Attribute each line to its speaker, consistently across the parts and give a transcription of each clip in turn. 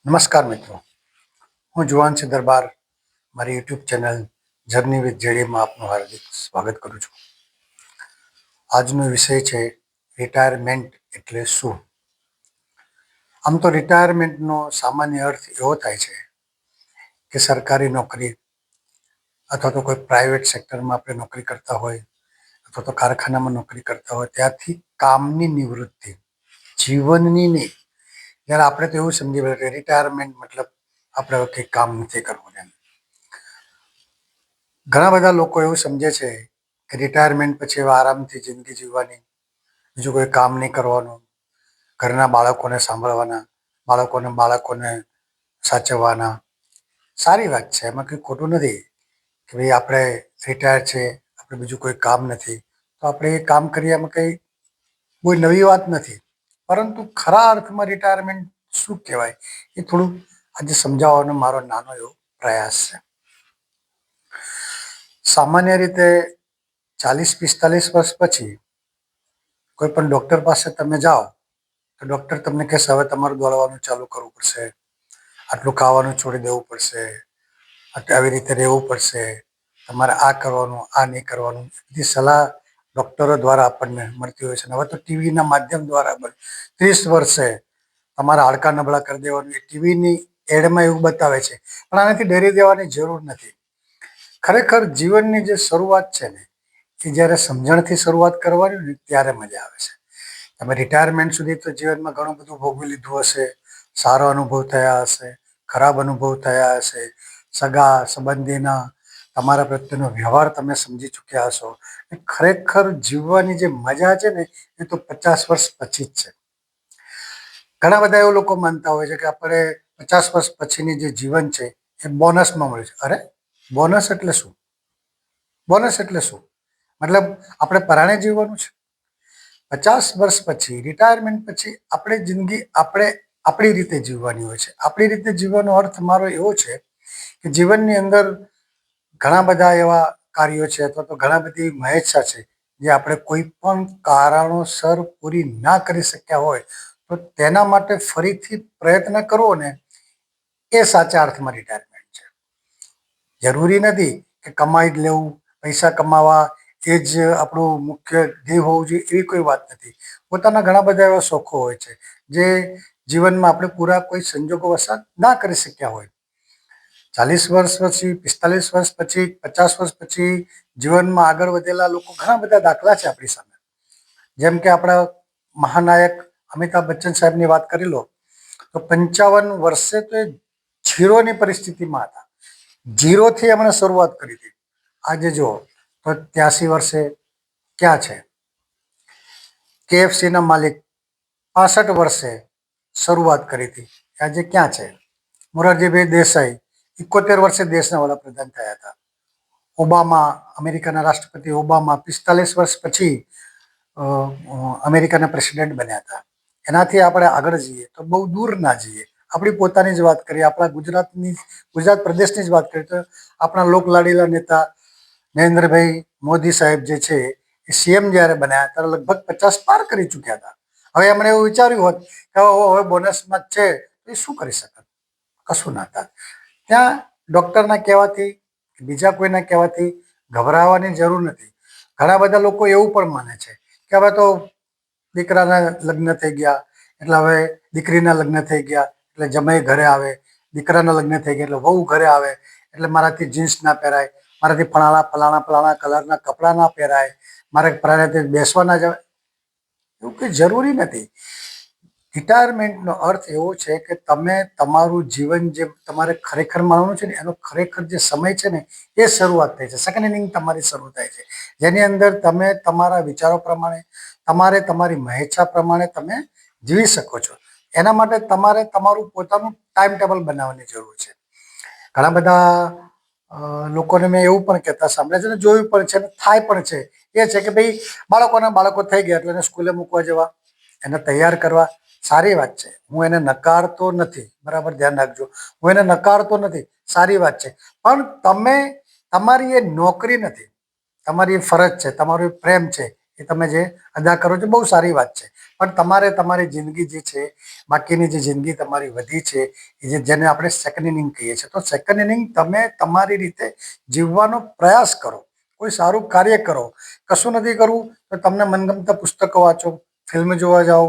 Speaker 1: નમસ્કાર મિત્રો, હું જુવાન સિંહ દરબાર મારી યુટ્યુબ ચેનલ જર્ની વિથ જેડીમાં આપનું હાર્દિક સ્વાગત કરું છું. આજનો વિષય છે રિટાયરમેન્ટ એટલે શું. આમ તો રિટાયરમેન્ટનો સામાન્ય અર્થ એવો થાય છે કે સરકારી નોકરી અથવા તો કોઈ પ્રાઇવેટ સેક્ટરમાં આપણે નોકરી કરતા હોય અથવા તો કારખાનામાં નોકરી કરતા હોય ત્યાંથી કામની નિવૃત્તિ, જીવનની નહીં. જ્યારે આપણે તો એવું સમજી કે રિટાયરમેન્ટ મતલબ આપણે હવે કંઈ કામ નથી કરવું એમ. ઘણા બધા લોકો એવું સમજે છે કે રિટાયરમેન્ટ પછી હવે આરામથી જિંદગી જીવવાની, બીજું કોઈ કામ નહીં કરવાનું, ઘરના બાળકોને સાંભળવાના, બાળકોને સાચવવાના. સારી વાત છે, એમાં કંઈ ખોટું નથી કે ભાઈ આપણે રિટાયર છે, આપણે બીજું કોઈ કામ નથી તો આપણે એ કામ કરીએ, એમાં કંઈ કોઈ નવી વાત નથી. પરંતુ ખરા અર્થમાં રિટાયરમેન્ટ શું કહેવાય એ થોડું આજે સમજાવવાનો મારો નાનો એવો પ્રયાસ છે. સામાન્ય રીતે 40-45 વર્ષ પછી કોઈ પણ ડૉક્ટર પાસે તમે જાઓ તો ડૉક્ટર તમને કહેશે હવે તમારું દોડવાનું ચાલુ કરવું પડશે, આટલું ખાવાનું છોડી દેવું પડશે, આવી રીતે રહેવું પડશે, તમારે આ કરવાનું, આ નહીં કરવાનું, બધી સલાહ ડૉક્ટરો દ્વારા આપણને મળતી હોય છે. હવે તો ટીવીના માધ્યમ દ્વારા 30 વર્ષે તમારા હાડકાં નબળા કરી દેવાનું એ ટીવીની એડમાં એવું બતાવે છે. પણ આનાથી ડરી દેવાની જરૂર નથી. ખરેખર જીવનની જે શરૂઆત છે ને એ જ્યારે સમજણથી શરૂઆત કરવાની ને ત્યારે મજા આવે છે. તમે રિટાયરમેન્ટ સુધી તો જીવનમાં ઘણું બધું ભોગવી લીધું હશે, સારો અનુભવ થયા હશે, ખરાબ અનુભવ થયા હશે, સગા સંબંધીના તમારા પ્રત્યેનો વ્યવહાર તમે સમજી ચૂક્યા હશો. ખરેખર જીવવાની જે મજા છે ને એ તો 50 વર્ષ પછી જ છે. ઘણા બધા એવા લોકો માનતા હોય છે કે આપણે 50 વર્ષ પછીની જે જીવન છે એ બોનસમાં મળે છે. અરે બોનસ એટલે શું? બોનસ એટલે શું? મતલબ આપણે પરાણે જીવવાનું છે. 50 વર્ષ પછી, રિટાયરમેન્ટ પછી આપણે જિંદગી આપણી રીતે જીવવાની હોય છે. આપણી રીતે જીવવાનો અર્થ મારો એવો છે કે જીવનની અંદર ઘણા બધા એવા કાર્યો છે અથવા તો ઘણા બધી મહેચ્છા છે જે આપણે કોઈ પણ કારણોસર પૂરી ના કરી શક્યા હોય તો તેના માટે ફરીથી પ્રયત્ન કરવો ને એ સાચા અર્થમાં રિટાયરમેન્ટ છે. જરૂરી નથી કે કમાઈ જ લેવું, પૈસા કમાવા એ જ આપણું મુખ્ય ધ્યેય હોવું જોઈએ, એવી કોઈ વાત નથી. પોતાના ઘણા બધા એવા શોખો હોય છે જે જીવનમાં આપણે પૂરા કોઈ સંજોગોવશાત ના કરી શક્યા હોય. 40 વર્ષ પછી, 45 વર્ષ પછી, 50 વર્ષ પછી જીવનમાં આગળ વધેલા લોકો ઘણા બધા દાખલા છે આપણી સામે. જેમ કે આપણા મહાનાયક અમિતાભ બચ્ચન સાહેબની વાત કરી લો તો 55 વર્ષે તો એ ઝીરોની પરિસ્થિતિમાં હતા. ઝીરોથી એમણે શરૂઆત કરી હતી. આજે જુઓ તો 83 વર્ષે ક્યાં છે. KFCના માલિક 65 વર્ષે શરૂઆત કરી હતી, આજે ક્યાં છે. મોરારજીભાઈ દેસાઈ 71 વર્ષે દેશના વડાપ્રધાન થયા હતા. ઓબામા, અમેરિકાના રાષ્ટ્રપતિ ઓબામા 45 વર્ષ પછી અમેરિકાના પ્રેસિડેન્ટ બન્યા હતા. એનાથી આપણે આગળ જઈએ તો બહુ દૂર ના જઈએ, આપણી પોતાની જ વાત કરીએ, આપણા ગુજરાત પ્રદેશની જ વાત કરીએ તો આપણા લોકલાડીલા નેતા નરેન્દ્રભાઈ મોદી સાહેબ જે છે એ CM જ્યારે બન્યા ત્યારે લગભગ 50 પાર કરી ચૂક્યા હતા. હવે એમણે એવું વિચાર્યું હોત કે હવે બોનસમાં જ છે તો એ શું કરી શકત? કશું ના થાય. ત્યાં ડૉક્ટરના કહેવાથી, બીજા કોઈના કહેવાથી ગભરાવાની જરૂર નથી. ઘણા બધા લોકો એવું પણ માને છે કે હવે તો દીકરાના લગ્ન થઈ ગયા એટલે હવે દીકરીના લગ્ન થઈ ગયા એટલે જમાઈ ઘરે આવે, દીકરાના લગ્ન થઈ ગયા એટલે વહુ ઘરે આવે, એટલે મારાથી જીન્સ ના પહેરાય, મારાથી ફલાણા કલરના કપડાં ના પહેરાય, મારે પ્રાણેથી બેસવા ના જવાય. એવું કંઈ જરૂરી નથી. રિટાયરમેન્ટનો અર્થ એવો છે કે તમે તમારું જીવન જે તમારે ખરેખર માણવું છે ને એનો ખરેખર જે સમય છે ને એ શરૂઆત થાય છે. સેકન્ડ ઇનિંગ તમારી શરૂ થાય છે, જેની અંદર તમે તમારા વિચારો પ્રમાણે, તમારી મહેચ્છા પ્રમાણે તમે જીવી શકો છો. એના માટે તમારે તમારું પોતાનું ટાઈમ ટેબલ બનાવવાની જરૂર છે. ઘણા બધા લોકોને મેં એવું પણ કહેતા સાંભળ્યા છે ને જોયું પણ છે ને થાય પણ છે. એ છે કે ભાઈ બાળકો થઈ ગયા એટલે એને સ્કૂલે મૂકવા જવા, એને તૈયાર કરવા. સારી વાત છે, હું એને નકારતો નથી, બરાબર ધ્યાન રાખજો, હું એને નકારતો નથી, સારી વાત છે. પણ તમે તમારી એ નોકરી નથી, તમારી ફરજ છે, તમારો પ્રેમ છે, એ તમે જે અદા કરો છો બહુ સારી વાત છે, પણ તમારે તમારી જિંદગી જે છે, બાકીની જે જિંદગી તમારી વધી છે, એ જેને આપણે સેકન્ડ ઇનિંગ કહીએ છીએ, તો સેકન્ડ ઇનિંગ તમે તમારી રીતે જીવવાનો પ્રયાસ કરો, કોઈ સારું કાર્ય કરો. કશું નથી કરવું તો તમને મનગમતા પુસ્તકો વાંચો, ફિલ્મ જોવા જાઓ,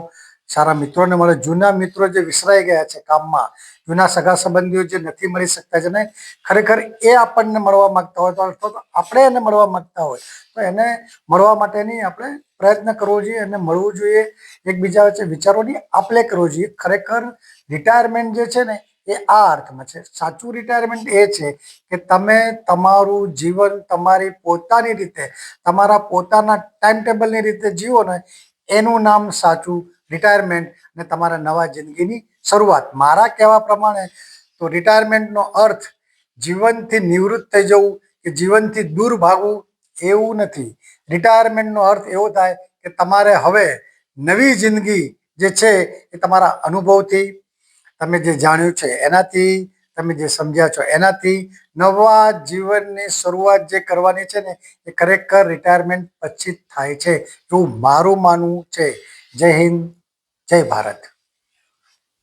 Speaker 1: સારા મિત્રોને મળે. જૂના મિત્રો જે વિસરાઈ ગયા છે કામમાં, જૂના સગા સંબંધીઓ જે નથી મળી શકતા છે ને, ખરેખર એ આપણને મળવા માંગતા હોય તો આપણે એને મળવા માંગતા હોય તો એને મળવા માટેની આપણે પ્રયત્ન કરવો જોઈએ અને મળવું જોઈએ. એકબીજા વચ્ચે વિચારોની આપલે કરવો જોઈએ. ખરેખર રિટાયરમેન્ટ જે છે ને એ આ અર્થમાં છે. સાચું રિટાયરમેન્ટ એ છે કે તમે તમારું જીવન તમારી પોતાની રીતે, તમારા પોતાના ટાઈમ ટેબલની રીતે જીવો ને, એનું નામ સાચું રિટાયરમેન્ટ અને તમારા નવા જિંદગીની શરૂઆત. મારા કહેવા પ્રમાણે તો રિટાયરમેન્ટનો અર્થ જીવનથી નિવૃત્ત થઈ જવું કે જીવનથી દૂર ભાગવું એવું નથી. રિટાયરમેન્ટનો અર્થ એવો થાય કે તમારે હવે નવી જિંદગી જે છે એ તમારા અનુભવથી, તમે જે જાણ્યું છે એનાથી, તમે જે સમજ્યા છો એનાથી નવા જીવનની શરૂઆત જે કરવાની છે ને, એ ખરેખર રિટાયરમેન્ટ પછી જ થાય છે એવું મારું માનવું છે. જય હિન્દ, જય ભારત.